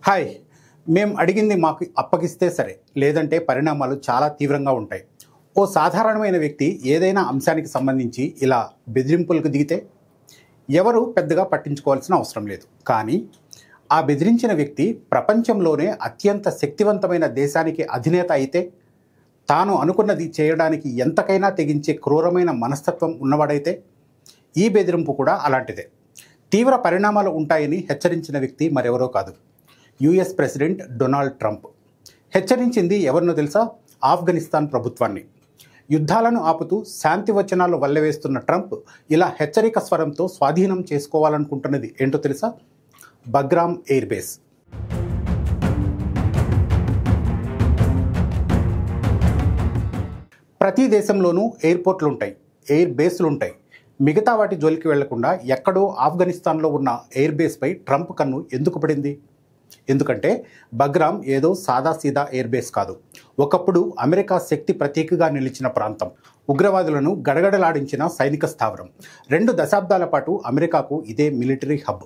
Hi మేము అడిగింది మాకు అప్పగిస్తే సరే, లేదంటే పరిణామాలు చాలా తీవ్రంగా ఉంటాయి. ఓ సాధారణమైన వ్యక్తి ఏదైనా అంశానికి సంబంధించి ఇలా బెదిరింపులకు దిగితే ఎవరు పెద్దగా పట్టించుకోవాల్సిన అవసరం లేదు. కానీ ఆ బెదిరించిన వ్యక్తి ప్రపంచంలోనే అత్యంత శక్తివంతమైన దేశానికి అధినేత అయితే, తాను అనుకున్నది చేయడానికి ఎంతకైనా తెగించే క్రూరమైన మనస్తత్వం ఉన్నవాడైతే, ఈ బెదిరింపు కూడా అలాంటిదే. తీవ్ర పరిణామాలు ఉంటాయని హెచ్చరించిన వ్యక్తి మరెవరో కాదు, యుఎస్ ప్రెసిడెంట్ డొనాల్డ్ ట్రంప్. హెచ్చరించింది ఎవరినో తెలుసా? ఆఫ్ఘనిస్తాన్ ప్రభుత్వాన్ని. యుద్ధాలను ఆపుతూ శాంతి వచనాలు వల్లవేస్తున్న ట్రంప్ ఇలా హెచ్చరిక స్వరంతో స్వాధీనం చేసుకోవాలనుకుంటున్నది ఏంటో తెలుసా? Bagram air base. ప్రతి దేశంలోనూ ఎయిర్పోర్ట్లు ఉంటాయి, ఎయిర్ బేస్లు ఉంటాయి. మిగతా వాటి జోలికి వెళ్లకుండా ఎక్కడో ఆఫ్ఘనిస్తాన్లో ఉన్న ఎయిర్ బేస్పై ట్రంప్ కన్ను ఎందుకు పడింది? ఎందుకంటే బగ్రామ్ ఏదో సాదాసీదా ఎయిర్ బేస్ కాదు. ఒకప్పుడు అమెరికా శక్తి ప్రతీకగా నిలిచిన ప్రాంతం, ఉగ్రవాదులను గడగడలాడించిన సైనిక స్థావరం. 2 దశాబ్దాల పాటు అమెరికాకు ఇదే మిలిటరీ హబ్.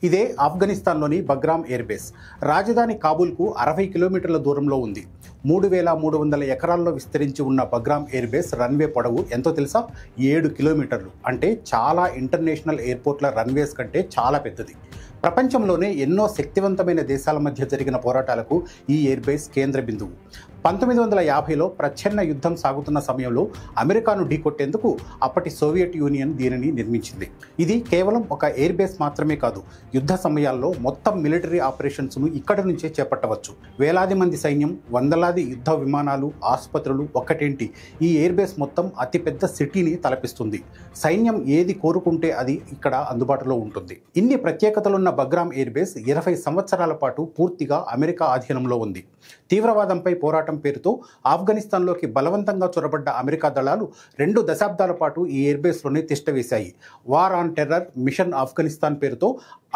ఇదే ఆఫ్ఘనిస్తాన్లోని బగ్రామ్ ఎయిర్ బేస్. రాజధాని కాబూల్కు 60 కిలోమీటర్ల దూరంలో ఉంది. 3,300 ఎకరాల్లో విస్తరించి ఉన్న బగ్రామ్ ఎయిర్ బేస్ రన్వే పొడవు ఎంతో తెలుసా? 7 కిలోమీటర్లు. అంటే చాలా ఇంటర్నేషనల్ ఎయిర్పోర్ట్ల రన్వేస్ కంటే చాలా పెద్దది. ప్రపంచంలోనే ఎన్నో శక్తివంతమైన దేశాల మధ్య జరిగిన పోరాటాలకు ఈ ఎయిర్ బేస్ కేంద్ర బిందువు. 1950లో ప్రచ్ఛన్న యుద్ధం సాగుతున్న సమయంలో అమెరికాను ఢీకొట్టేందుకు అప్పటి సోవియట్ యూనియన్ దీనిని నిర్మించింది. ఇది కేవలం ఒక ఎయిర్ బేస్ మాత్రమే కాదు, యుద్ధ సమయాల్లో మొత్తం మిలిటరీ ఆపరేషన్స్ను ఇక్కడి నుంచే చేపట్టవచ్చు. వేలాది మంది సైన్యం, వందలాది యుద్ధ విమానాలు, ఆసుపత్రులు ఒక్కటేంటి, ఈ ఎయిర్ బేస్ మొత్తం అతిపెద్ద సిటీని తలపిస్తుంది. సైన్యం ఏది కోరుకుంటే అది ఇక్కడ అందుబాటులో ఉంటుంది. ఇన్ని ప్రత్యేకతలున్న బగ్రామ్ ఎయిర్ బేస్ 20 సంవత్సరాల పాటు పూర్తిగా అమెరికా ఆధీనంలో ఉంది. తీవ్రవాదంపై పోరాటం పేరుతో ఆఫ్ఘనిస్తాన్లోకి బలవంతంగా చొరబడ్డ అమెరికా దళాలు 2 దశాబ్దాల పాటు ఈ ఎయిర్ బేస్లోనే తిష్టవేశాయి. War on terror mission Afghanistan పేరుతో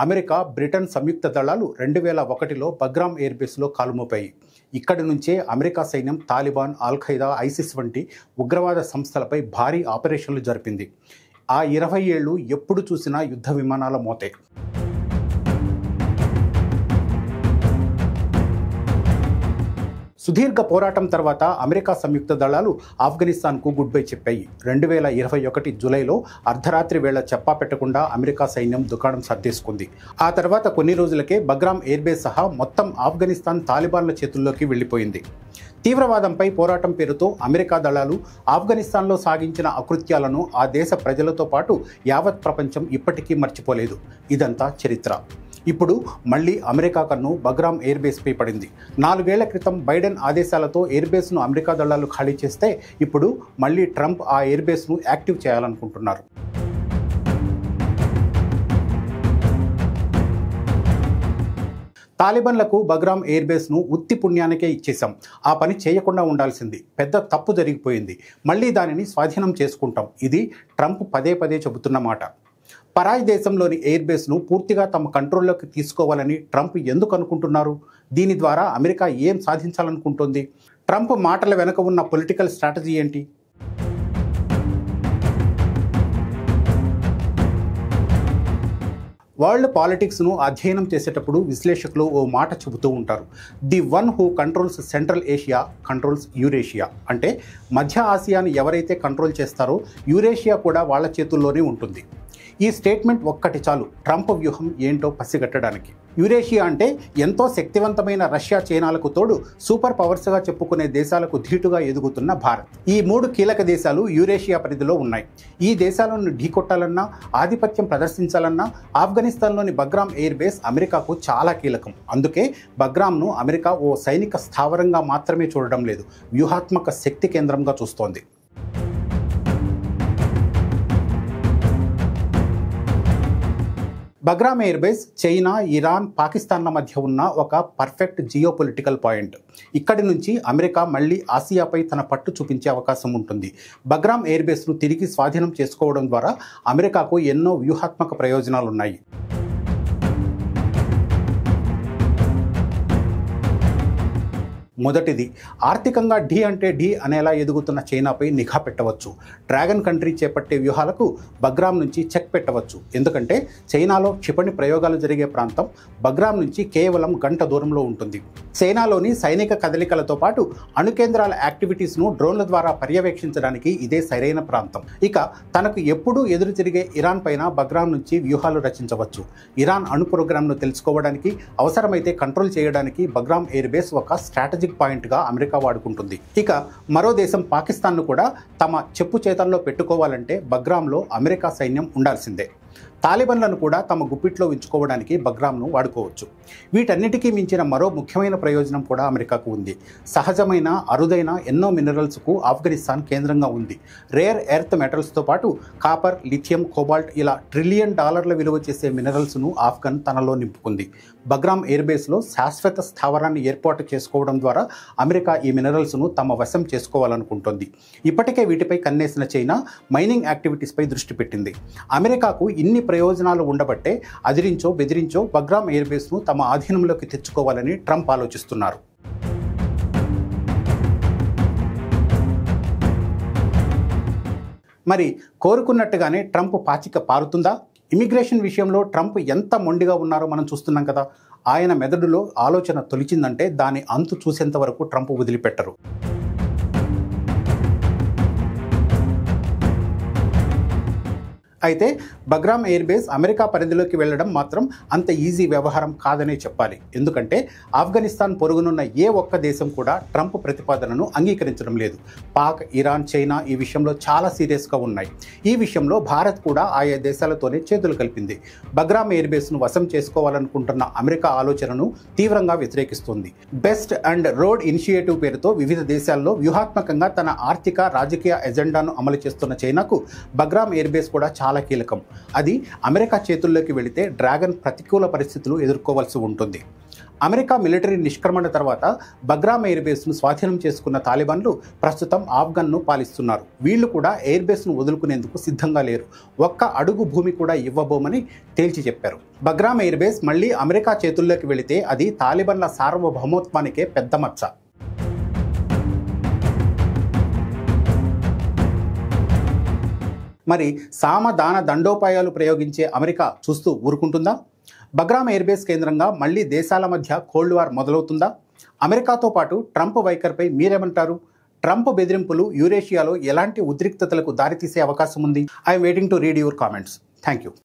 అమెరికా, బ్రిటన్ సంయుక్త దళాలు 2001లో బగ్రామ్ ఎయిర్ బేస్లో కాలుమోపాయి. ఇక్కడి నుంచే అమెరికా సైన్యం తాలిబాన్, అల్-ఖైదా, ఐసిస్ వంటి ఉగ్రవాద సంస్థలపై భారీ ఆపరేషన్లు జరిపింది. ఆ 20 ఏళ్ళు ఎప్పుడు చూసినా యుద్ధ విమానాల మోతే. సుదీర్ఘ పోరాటం తర్వాత అమెరికా సంయుక్త దళాలు ఆఫ్ఘనిస్తాన్కు గుడ్ బై చెప్పాయి. 2021 జూలైలో అర్ధరాత్రి వేళ చెప్పా పెట్టకుండా అమెరికా సైన్యం దుకాణం సర్దేసుకుంది. ఆ తర్వాత కొన్ని రోజులకే బగ్రామ్ ఎయిర్ బేస్ సహా మొత్తం ఆఫ్ఘనిస్తాన్ తాలిబాన్ల చేతుల్లోకి వెళ్ళిపోయింది. తీవ్రవాదంపై పోరాటం పేరుతో అమెరికా దళాలు ఆఫ్ఘనిస్తాన్లో సాగించిన అకృత్యాలను ఆ దేశ ప్రజలతో పాటు యావత్ ప్రపంచం ఇప్పటికీ మర్చిపోలేదు. ఇదంతా చరిత్ర. ఇప్పుడు మళ్ళీ అమెరికా కన్ను బగ్రామ్ ఎయిర్ బేస్పై పడింది. 4 ఏళ్ల క్రితం బైడెన్ ఆదేశాలతో ఎయిర్ బేస్ను అమెరికా దళాలు ఖాళీ చేస్తే, ఇప్పుడు మళ్ళీ ట్రంప్ ఆ ఎయిర్ బేస్ను యాక్టివ్ చేయాలనుకుంటున్నారు. తాలిబాన్లకు బగ్రామ్ ఎయిర్ బేస్ను ఉత్తి పుణ్యానికే ఇచ్చేశాం, ఆ పని చేయకుండా ఉండాల్సింది, పెద్ద తప్పు జరిగిపోయింది, మళ్ళీ దానిని స్వాధీనం చేసుకుంటాం. ఇది ట్రంప్ పదే పదే చెబుతున్న మాట. పరాయి దేశంలోని ఎయిర్ బేస్ను పూర్తిగా తమ కంట్రోల్లోకి తీసుకోవాలని ట్రంప్ ఎందుకు అనుకుంటున్నారు? దీని ద్వారా అమెరికా ఏం సాధించాలనుకుంటోంది? ట్రంప్ మాటల వెనుక ఉన్న పొలిటికల్ స్ట్రాటజీ ఏంటి? వరల్డ్ పాలిటిక్స్ను అధ్యయనం చేసేటప్పుడు విశ్లేషకులు ఓ మాట చెబుతూ ఉంటారు. The one who controls central Asia controls Eurasia. అంటే మధ్య ఆసియాను ఎవరైతే కంట్రోల్ చేస్తారో యూరేషియా కూడా వాళ్ళ చేతుల్లోనే ఉంటుంది. ఈ స్టేట్మెంట్ ఒక్కటి చాలు ట్రంప్ వ్యూహం ఏంటో పసిగట్టడానికి. యూరేషియా అంటే ఎంతో శక్తివంతమైన రష్యా, చైనాలకు తోడు సూపర్ పవర్స్గా చెప్పుకునే దేశాలకు ధీటుగా ఎదుగుతున్న భారత్. ఈ 3 కీలక దేశాలు యూరేషియా పరిధిలో ఉన్నాయి. ఈ దేశాలను ఢీకొట్టాలన్నా, ఆధిపత్యం ప్రదర్శించాలన్నా ఆఫ్ఘనిస్తాన్లోని బగ్రామ్ ఎయిర్ బేస్ అమెరికాకు చాలా కీలకం. అందుకే బగ్రామ్ను అమెరికా ఓ సైనిక స్థావరంగా మాత్రమే చూడడం లేదు, వ్యూహాత్మక శక్తి కేంద్రంగా చూస్తోంది. Bagram air base China, Iran, పాకిస్తాన్ల మధ్య ఉన్న ఒక పర్ఫెక్ట్ జియోపొలిటికల్ పాయింట్. ఇక్కడి నుంచి అమెరికా మళ్ళీ ఆసియాపై తన పట్టు చూపించే అవకాశం ఉంటుంది. బగ్రామ్ ఎయిర్ బేస్ను తిరిగి స్వాధీనం చేసుకోవడం ద్వారా అమెరికాకు ఎన్నో వ్యూహాత్మక ప్రయోజనాలున్నాయి. మొదటిది, ఆర్థికంగా ఢీ అంటే ఢీ అనేలా ఎదుగుతున్న చైనాపై నిఘా పెట్టవచ్చు. డ్రాగన్ కంట్రీ చేపట్టే వ్యూహాలకు బగ్రామ్ నుంచి చెక్ పెట్టవచ్చు. ఎందుకంటే చైనాలో క్షిపణి ప్రయోగాలు జరిగే ప్రాంతం బగ్రామ్ నుంచి కేవలం గంట దూరంలో ఉంటుంది. చైనాలోని సైనిక కదలికలతో పాటు అణుకేంద్రాల యాక్టివిటీస్ను డ్రోన్ల ద్వారా పర్యవేక్షించడానికి ఇదే సరైన ప్రాంతం. ఇక తనకు ఎప్పుడూ ఎదురు తిరిగే ఇరాన్ పైన బగ్రామ్ నుంచి వ్యూహాలు రచించవచ్చు. ఇరాన్ అణు ప్రోగ్రాంను తెలుసుకోవడానికి, అవసరమైతే కంట్రోల్ చేయడానికి బగ్రామ్ ఎయిర్ బేస్ ఒక స్ట్రాటజిక్ పాయింట్గా అమెరికా వాడుకుంటుంది. ఇక మరో దేశం పాకిస్తాన్ను కూడా తమ చెప్పు చేతల్లో పెట్టుకోవాలంటే బగ్రామ్లో అమెరికా సైన్యం ఉండాల్సిందే. తాలిబన్లను కూడా తమ గుప్పిట్లో ఉంచుకోవడానికి బగ్రామ్ను వాడుకోవచ్చు. వీటన్నిటికీ మించిన మరో ముఖ్యమైన ప్రయోజనం కూడా అమెరికాకు ఉంది. సహజమైన అరుదైన ఎన్నో మినరల్స్కు ఆఫ్ఘనిస్తాన్ కేంద్రంగా ఉంది. రేర్ ఎర్త్ మెటల్స్తో పాటు కాపర్, లిథియం, కోబాల్ట్ ఇలా $1 ట్రిలియన్ విలువ చేసే మినరల్స్ను ఆఫ్ఘన్ తనలో నింపుకుంది. బగ్రామ్ ఎయిర్ బేస్లో శాశ్వత స్థావరాన్ని ఏర్పాటు చేసుకోవడం ద్వారా అమెరికా ఈ మినరల్స్ను తమ వశం చేసుకోవాలనుకుంటోంది. ఇప్పటికే వీటిపై కన్నేసిన చైనా మైనింగ్ యాక్టివిటీస్పై దృష్టి పెట్టింది. అమెరికాకు ఇన్ని ప్రయోజనాలు ఉండబట్టే అదిరించో బెదిరించో బగ్రామ్ ఎయిర్ బేస్ను తమ ఆధీనంలోకి తెచ్చుకోవాలని ట్రంప్ ఆలోచిస్తున్నారు. మరి కోరుకున్నట్టుగానే ట్రంప్ పాచిక పారుతుందా? ఇమిగ్రేషన్ విషయంలో ట్రంప్ ఎంత మొండిగా ఉన్నారో మనం చూస్తున్నాం కదా. ఆయన మెదడులో ఆలోచన తొలిచిందంటే దాని అంతు చూసేంత వరకు ట్రంప్ వదిలిపెట్టరు. అయితే బగ్రామ్ ఎయిర్ బేస్ అమెరికా పరిధిలోకి వెళ్లడం మాత్రం అంత ఈజీ వ్యవహారం కాదనే చెప్పాలి. ఎందుకంటే ఆఫ్ఘనిస్తాన్ పొరుగునున్న ఏ ఒక్క దేశం కూడా ట్రంప్ ప్రతిపాదనను అంగీకరించడం లేదు. పాక్, ఇరాన్, చైనా ఈ విషయంలో చాలా సీరియస్గా ఉన్నాయి. ఈ విషయంలో భారత్ కూడా ఆయా దేశాలతోనే చేతులు కలిపింది. బగ్రామ్ ఎయిర్ బేస్ను వశం చేసుకోవాలనుకుంటున్న అమెరికా ఆలోచనను తీవ్రంగా వ్యతిరేకిస్తుంది. బెస్ట్ అండ్ రోడ్ ఇనిషియేటివ్ పేరుతో వివిధ దేశాల్లో వ్యూహాత్మకంగా తన ఆర్థిక, రాజకీయ ఎజెండాను అమలు చేస్తున్న చైనాకు బగ్రామ్ ఎయిర్ బేస్ కూడా చాలా కీలకం. అది అమెరికా చేతుల్లోకి వెళితే డ్రాగన్ ప్రతికూల పరిస్థితులు ఎదుర్కోవాల్సి ఉంటుంది. అమెరికా మిలిటరీ నిష్క్రమణ తర్వాత బగ్రామ్ ఎయిర్ బేస్ను స్వాధీనం చేసుకున్న తాలిబాన్లు ప్రస్తుతం ఆఫ్ఘన్ను పాలిస్తున్నారు. వీళ్ళు కూడా ఎయిర్ బేస్ను వదులుకునేందుకు సిద్ధంగా లేరు. ఒక్క అడుగు భూమి కూడా ఇవ్వబోమని తేల్చి చెప్పారు. బగ్రామ్ ఎయిర్ బేస్ మళ్ళీ అమెరికా చేతుల్లోకి వెళితే అది తాలిబాన్ల సార్వభౌమత్వానికే పెద్ద మచ్చ. మరి సామ దాన దండోపాయాలు ప్రయోగించే అమెరికా చూస్తూ ఊరుకుంటుందా? బగ్రామ్ ఎయిర్ బేస్ కేంద్రంగా మళ్ళీ దేశాల మధ్య కోల్డ్ వార్ మొదలవుతుందా? అమెరికాతో పాటు ట్రంప్ వైఖరిపై మీరేమంటారు? ట్రంప్ బెదిరింపులు యూరేషియాలో ఎలాంటి ఉద్రిక్తతలకు దారితీసే అవకాశం ఉంది? I'm waiting to read your comments. Thank you.